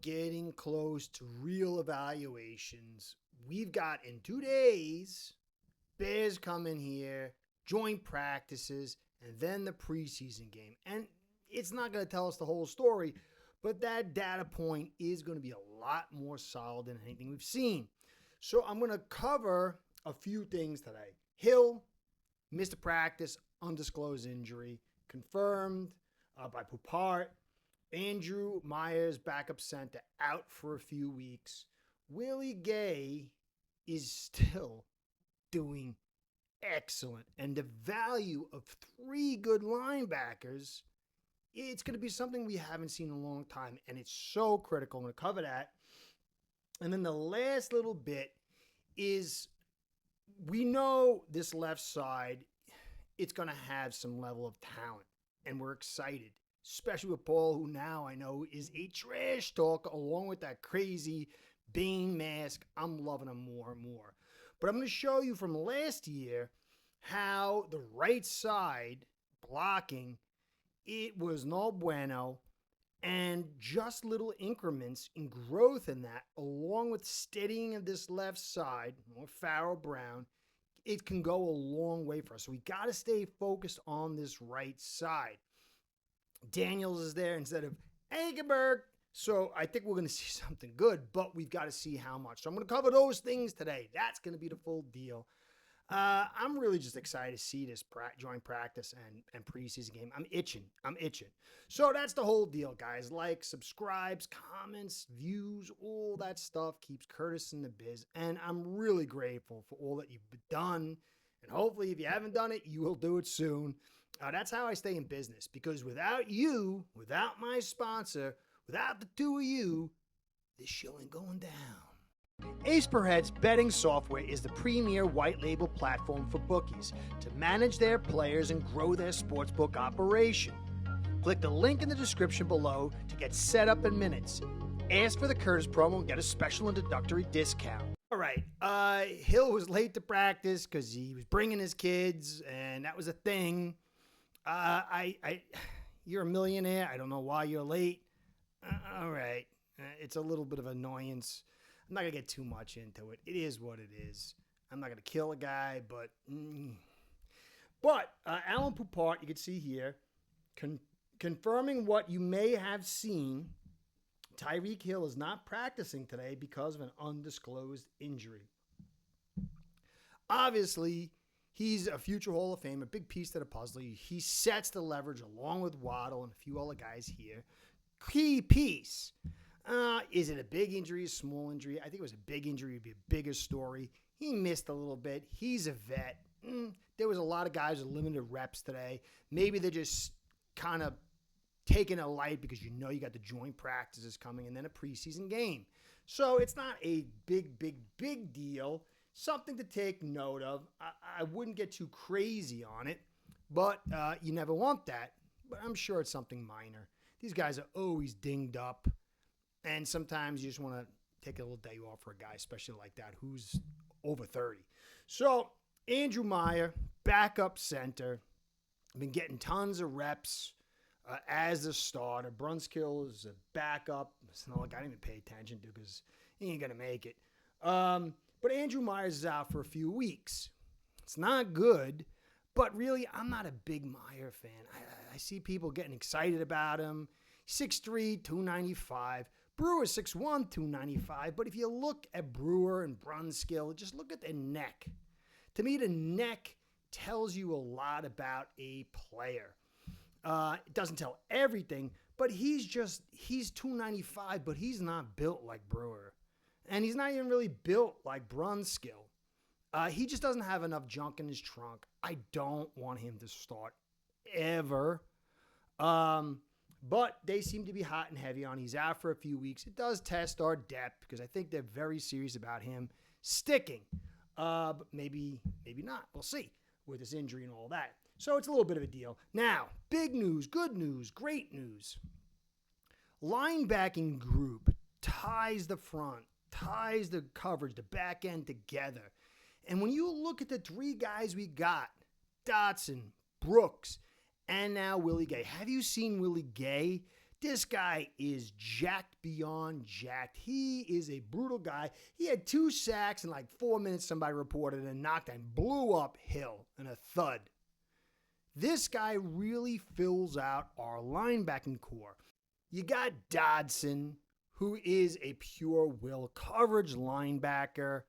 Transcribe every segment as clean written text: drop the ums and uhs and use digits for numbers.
getting close to real evaluations. We've got in 2 days, Bears come in here, joint practices, and then the preseason game. And it's not going to tell us the whole story, but that data point is going to be a lot more solid than anything we've seen. So I'm going to cover a few things today. Hill missed a practice, undisclosed injury, confirmed by Poupart. Andrew Meyers, backup center, out for a few weeks. Willie Gay is still doing excellent. And the value of 3 good linebackers, it's going to be something we haven't seen in a long time. And it's so critical. I'm going to cover that. And then the last little bit is we know this left side, it's going to have some level of talent. And we're excited, especially with Paul, who now I know is a trash talker along with that crazy Bane mask. I'm loving him more and more. But I'm going to show you from last year how the right side blocking, it was no bueno, and just little increments in growth in that, along with steadying of this left side, more Farrell Brown, it can go a long way for us. So we got to stay focused on this right side. Daniels is there instead of Egenberg. So I think we're going to see something good, but we've got to see how much. So I'm going to cover those things today. That's going to be the full deal. I'm really just excited to see this joint practice and preseason game. I'm itching. So that's the whole deal, guys. Like, subscribes, comments, views, all that stuff keeps Curtis in the biz. And I'm really grateful for all that you've done. And hopefully, if you haven't done it, you will do it soon. That's how I stay in business. Because without you, without my sponsor, without the 2 of you, this show ain't going down. Ace Per Head's betting software is the premier white label platform for bookies to manage their players and grow their sportsbook operation. Click the link in the description below to get set up in minutes. Ask for the Curtis promo and get a special introductory discount. All right, Hill was late to practice because he was bringing his kids, and that was a thing. You're a millionaire. I don't know why you're late. All right, it's a little bit of annoyance. I'm not going to get too much into it. It is what it is. I'm not going to kill a guy, but... Alan Poupart, you can see here, confirming what you may have seen, Tyreek Hill is not practicing today because of an undisclosed injury. Obviously, he's a future Hall of Fame, a big piece to the puzzle. He sets the leverage along with Waddle and a few other guys here. Key piece. Is it a big injury, a small injury? I think it was a big injury. It'd be a bigger story. He missed a little bit. He's a vet. There was a lot of guys with limited reps today. Maybe they're just kind of taking it light because you know you got the joint practices coming and then a preseason game. So it's not a big deal. Something to take note of. I wouldn't get too crazy on it, but you never want that. But I'm sure it's something minor. These guys are always dinged up. And sometimes you just want to take a little day off for a guy, especially like that, who's over 30. So, Andrew Meyer, backup center, been getting tons of reps as a starter. Brunskill is a backup. It's not like I didn't even pay attention to because he ain't going to make it. But Andrew Myers is out for a few weeks. It's not good, but really, I'm not a big Meyer fan. I see people getting excited about him. 6'3", 295. Brewer 6'1", 295. But if you look at Brewer and Brunskill, just look at their neck. To me, the neck tells you a lot about a player. It doesn't tell everything, but he's 295, but he's not built like Brewer. And he's not even really built like Brunskill. He just doesn't have enough junk in his trunk. I don't want him to start ever. But they seem to be hot and heavy on. He's out for a few weeks. It does test our depth because I think they're very serious about him sticking. But maybe not. We'll see with his injury and all that. So it's a little bit of a deal. Now, big news, good news, great news. Linebacking group ties the front, ties the coverage, the back end together. And when you look at the 3 guys we got, Dotson, Brooks, and now Willie Gay. Have you seen Willie Gay? This guy is jacked beyond jacked. He is a brutal guy. He had 2 sacks in like 4 minutes, somebody reported, and knocked and blew up Hill in a thud. This guy really fills out our linebacking core. You got Dodson, who is a pure will coverage linebacker.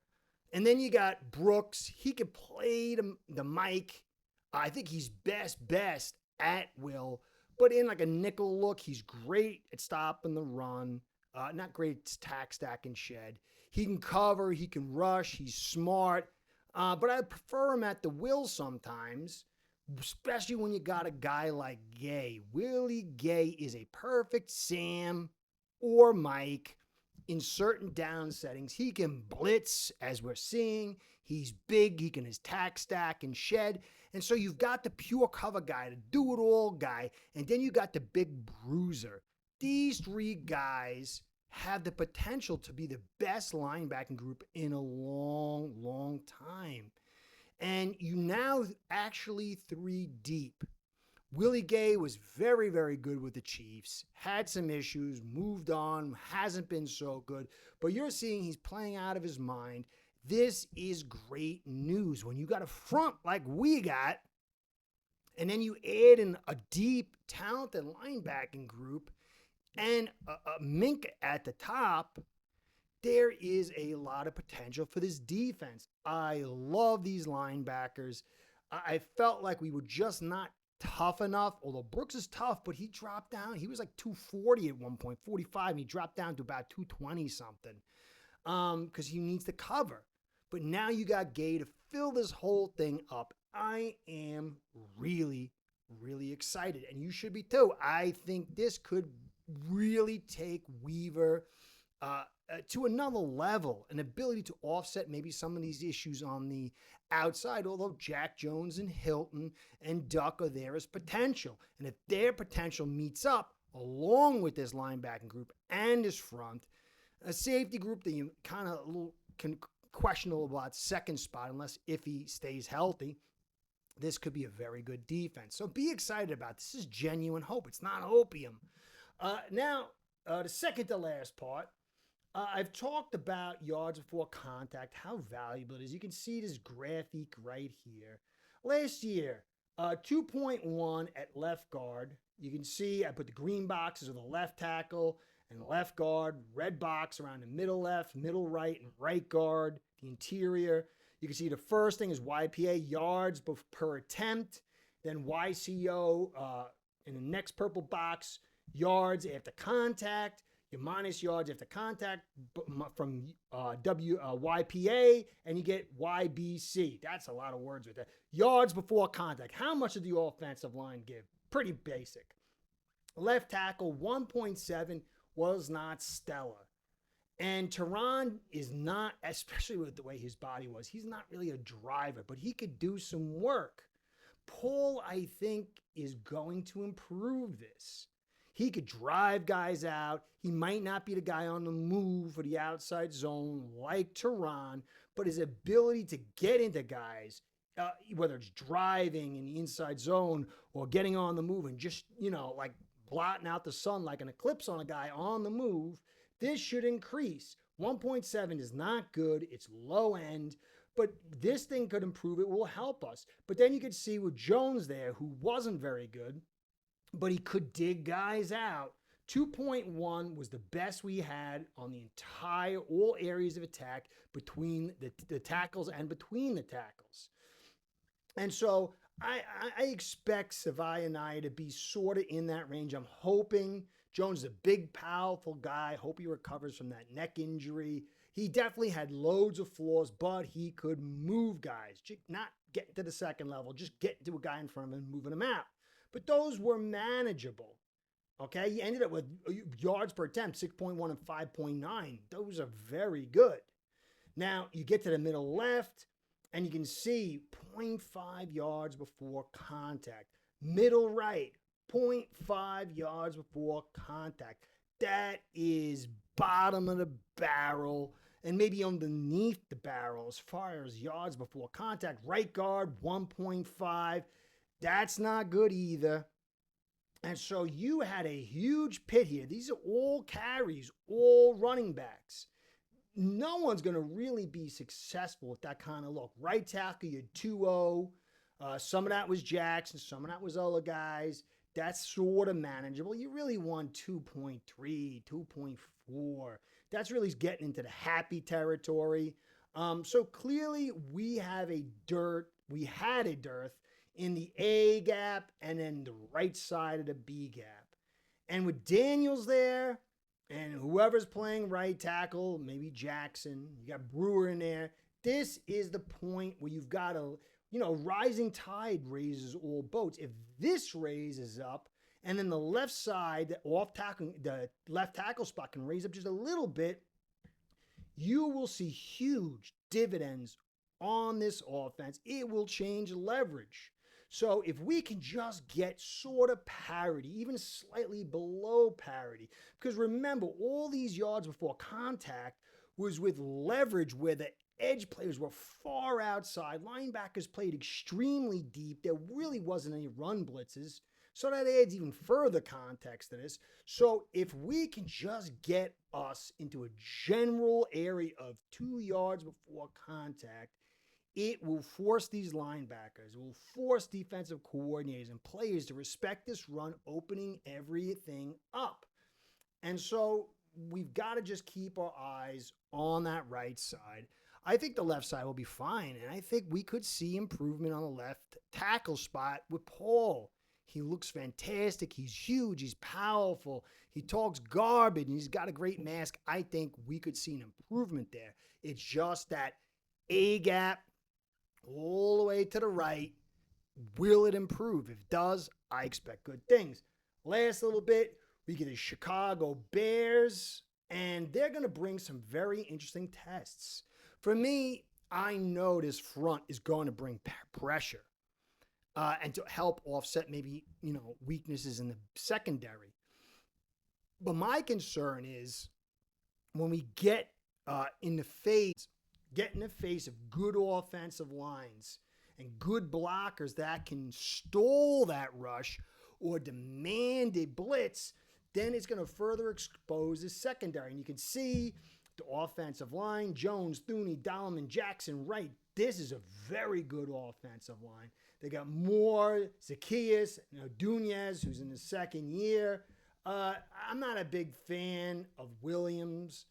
And then you got Brooks. He can play the mic. I think he's best at will. But in like a nickel look, he's great at stopping the run. Not great at tack, stack, and shed. He can cover. He can rush. He's smart. But I prefer him at the will sometimes, especially when you got a guy like Gay. Willie Gay is a perfect Sam or Mike in certain down settings. He can blitz, as we're seeing. He's big. He can his tack, stack, and shed. And so you've got the pure cover guy, the do-it-all guy, and then you got the big bruiser. These 3 guys have the potential to be the best linebacking group in a long, long time. And you now actually 3 deep. Willie Gay was very, very good with the Chiefs, had some issues, moved on, hasn't been so good, but you're seeing he's playing out of his mind. This is great news. When you got a front like we got, and then you add in a deep, talented linebacking group and a Mink at the top, there is a lot of potential for this defense. I love these linebackers. I felt like we were just not tough enough, although Brooks is tough, but he dropped down. He was like 240 at one point, 45, and he dropped down to about 220 something because he needs to cover. But now you got Gay to fill this whole thing up. I am really, really excited, and you should be too. I think this could really take Weaver to another level, an ability to offset maybe some of these issues on the outside, although Jack Jones and Hilton and Duck are there as potential. And if their potential meets up along with this linebacking group and this front, a safety group that you kind of can questionable about second spot unless if he stays healthy, this could be a very good defense. So be excited about this. This is genuine hope. It's not opium. Now, the second to last part, I've talked about yards before contact, how valuable it is. You can see this graphic right here. Last year, 2.1 at left guard. You can see I put the green boxes of the left tackle and left guard, red box around the middle left, middle right, and right guard, the interior. You can see the first thing is YPA, yards per attempt. Then YCO in the next purple box, yards after contact. Your minus yards after contact from YPA, and you get YBC. That's a lot of words with that. Yards before contact. How much did the offensive line give? Pretty basic. Left tackle, 1.7 was not stellar. And Tehran is not, especially with the way his body was, he's not really a driver, but he could do some work. Paul, I think, is going to improve this. He could drive guys out. He might not be the guy on the move for the outside zone like Tehran, but his ability to get into guys, whether it's driving in the inside zone or getting on the move and just, like blotting out the sun like an eclipse on a guy on the move, this should increase. 1.7 is not good. It's low end, but this thing could improve. It will help us. But then you could see with Jones there, who wasn't very good, but he could dig guys out. 2.1 was the best we had on the entire, all areas of attack between the tackles and between the tackles. And so I expect Savaianai to be sort of in that range. I'm hoping Jones is a big, powerful guy. Hope he recovers from that neck injury. He definitely had loads of flaws, but he could move guys, not get to the second level, just get to a guy in front of him and moving him out. But those were manageable, okay? He ended up with yards per attempt, 6.1 and 5.9. Those are very good. Now, you get to the middle left, and you can see 0.5 yards before contact. Middle right, 0.5 yards before contact. That is bottom of the barrel and maybe underneath the barrel as far as yards before contact. Right guard, 1.5. That's not good either. And so you had a huge pit here. These are all carries, all running backs. No one's going to really be successful with that kind of look. Right tackle, you're 2-0. Some of that was Jackson. Some of that was other guys. That's sort of manageable. You really won 2.3, 2.4. That's really getting into the happy territory. So clearly we had a dearth in the A gap and then the right side of the B gap. And with Daniels there and whoever's playing right tackle, maybe Jackson, you got Brewer in there. This is the point where you've got to, rising tide raises all boats. If this raises up and then the left side, the left tackle spot can raise up just a little bit, you will see huge dividends on this offense. It will change leverage. So if we can just get sort of parity, even slightly below parity, because remember, all these yards before contact was with leverage where the edge players were far outside. Linebackers played extremely deep. There really wasn't any run blitzes. So that adds even further context to this. So if we can just get us into a general area of 2 yards before contact, it will force these linebackers, it will force defensive coordinators and players to respect this run, opening everything up. And so we've got to just keep our eyes on that right side. I think the left side will be fine, and I think we could see improvement on the left tackle spot with Paul. He looks fantastic. He's huge. He's powerful. He talks garbage, and he's got a great mask. I think we could see an improvement there. It's just that A gap all the way to the right. Will it improve? If it does, I expect good things. Last little bit, we get the Chicago Bears, and they're going to bring some very interesting tests. For me, I know this front is going to bring pressure and to help offset maybe, weaknesses in the secondary. But my concern is when we get in the face of good offensive lines and good blockers that can stall that rush or demand a blitz, then it's going to further expose the secondary. And you can see the offensive line, Jones, Thuney, Dahlman, Jackson, Wright. This is a very good offensive line. They got Moore, Zacchaeus, Dunez, who's in his second year. I'm not a big fan of Williams,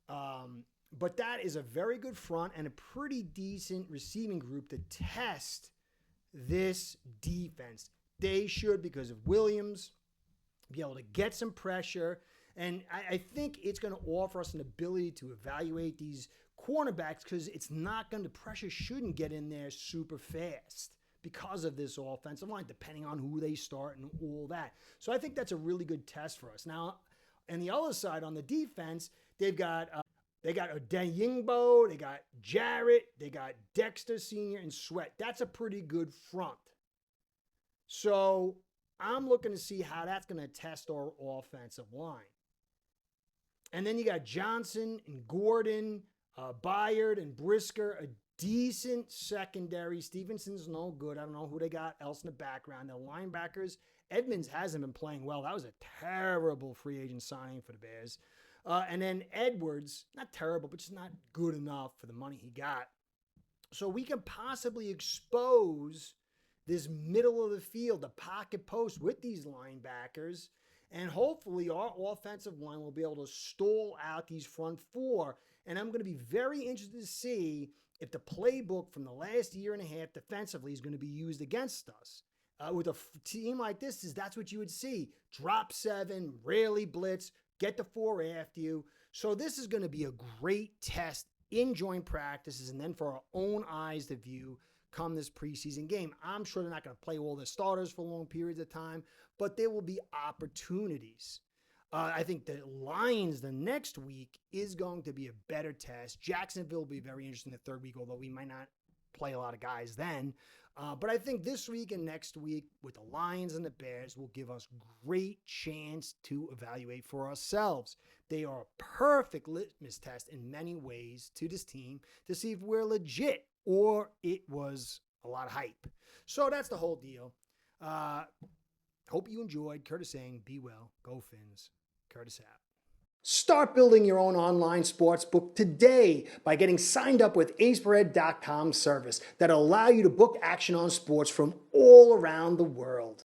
but that is a very good front and a pretty decent receiving group to test this defense. They should, because of Williams, be able to get some pressure. And I think it's going to offer us an ability to evaluate these cornerbacks because the pressure shouldn't get in there super fast because of this offensive line, depending on who they start and all that. So I think that's a really good test for us. Now, on the other side, on the defense, they've got Odeyingbo, they got Jarrett, they got Dexter Sr. and Sweat. That's a pretty good front. So I'm looking to see how that's going to test our offensive line. And then you got Johnson and Gordon, Byard and Brisker, a decent secondary. Stevenson's no good. I don't know who they got else in the background. The linebackers, Edmonds hasn't been playing well. That was a terrible free agent signing for the Bears. And then Edwards, not terrible, but just not good enough for the money he got. So we can possibly expose this middle of the field, the pocket post with these linebackers. And hopefully our offensive line will be able to stall out these front four. And I'm going to be very interested to see if the playbook from the last year and a half defensively is going to be used against us. With a team like this, that's what you would see. Drop 7, rarely blitz, get the 4 after you. So this is going to be a great test in joint practices and then for our own eyes to view come this preseason game. I'm sure they're not going to play all the starters for long periods of time, but there will be opportunities. I think the Lions the next week is going to be a better test. Jacksonville will be very interesting the third week, although we might not play a lot of guys then. But I think this week and next week with the Lions and the Bears will give us great chance to evaluate for ourselves. They are a perfect litmus test in many ways to this team to see if we're legit or it was a lot of hype. So that's the whole deal. Hope you enjoyed. Curtis saying, be well, go Phins. Curtis out. Start building your own online sports book today by getting signed up with aceperhead.com service that'll allow you to book action on sports from all around the world.